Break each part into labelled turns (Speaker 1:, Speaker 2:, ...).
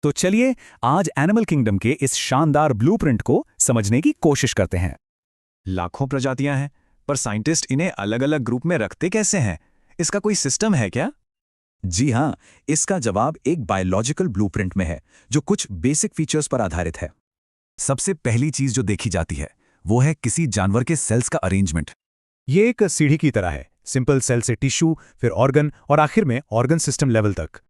Speaker 1: तो चलिए आज एनिमल किंगडम के इस शानदार ब्लूप्रिंट को समझने की कोशिश करते हैं।
Speaker 2: लाखों प्रजातियां हैं, पर साइंटिस्ट इन्हें अलग अलग ग्रुप में रखते कैसे हैं? इसका कोई सिस्टम है क्या?
Speaker 1: जी हाँ, इसका जवाब एक बायोलॉजिकल ब्लूप्रिंट में है, जो कुछ बेसिक फीचर्स पर आधारित है। सबसे पहली चीज जो देखी जाती है वो है किसी जानवर के सेल्स का अरेंजमेंट।
Speaker 3: ये एक सीढ़ी की तरह है, सिंपल सेल से टिश्यू, फिर ऑर्गन और आखिर में ऑर्गन सिस्टम लेवल तक।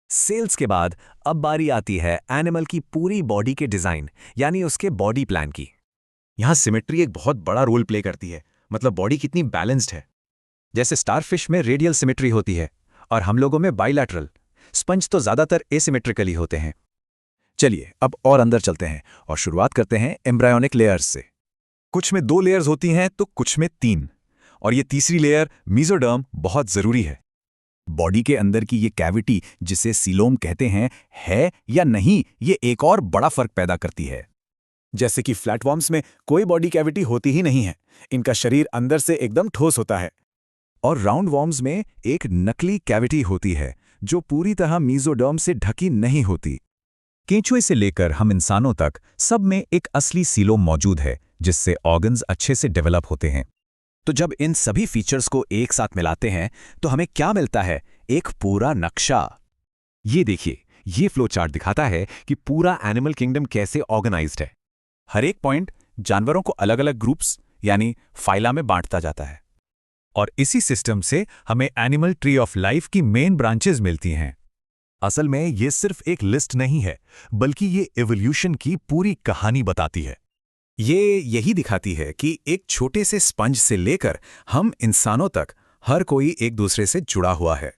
Speaker 4: सेल्स के बाद अब बारी आती है एनिमल की पूरी बॉडी के डिजाइन यानी उसके बॉडी प्लान की।
Speaker 2: यहाँ सिमेट्री एक बहुत बड़ा रोल प्ले करती है, मतलब बॉडी कितनी बैलेंस्ड है।
Speaker 1: जैसे स्टारफिश में रेडियल सिमेट्री होती है और हम लोगों में बाइलैटरल। स्पंज तो ज्यादातर एसिमेट्रिकली होते हैं। चलिए अब और अंदर चलते हैं और शुरुआत करते हैं एम्ब्रायोनिक लेयर्स से। कुछ में 2 लेयर्स होती हैं तो कुछ में 3, और ये तीसरी लेयर मीजोडर्म बहुत जरूरी है। बॉडी के अंदर की ये कैविटी जिसे सीलोम कहते हैं, है या नहीं, ये एक और बड़ा फर्क पैदा करती है।
Speaker 3: जैसे कि फ्लैटवॉर्म्स में कोई बॉडी कैविटी होती ही नहीं है, इनका शरीर अंदर से एकदम ठोस होता है।
Speaker 1: और राउंड वॉर्म्स में एक नकली कैविटी होती है जो पूरी तरह मीजोडर्म से ढकी नहीं होती। केंचुए से लेकर हम इंसानों तक सब में एक असली सीलोम मौजूद है, जिससे ऑर्गन्स अच्छे से डेवलप होते हैं। तो जब इन सभी फीचर्स को एक साथ मिलाते हैं तो हमें क्या मिलता है? एक पूरा नक्शा।
Speaker 4: ये देखिए, ये फ्लो चार्ट दिखाता है कि पूरा एनिमल किंगडम कैसे ऑर्गेनाइज्ड है।
Speaker 1: हर एक पॉइंट जानवरों को अलग अलग ग्रुप्स यानी फाइला में बांटता जाता है। और इसी सिस्टम से हमें एनिमल ट्री ऑफ लाइफ की मेन ब्रांचेस मिलती हैं।
Speaker 3: असल में ये सिर्फ एक लिस्ट नहीं है, बल्कि ये एवोल्यूशन की पूरी कहानी बताती है।
Speaker 1: ये यही दिखाती है कि एक छोटे से स्पंज से लेकर हम इंसानों तक हर कोई एक दूसरे से जुड़ा हुआ है।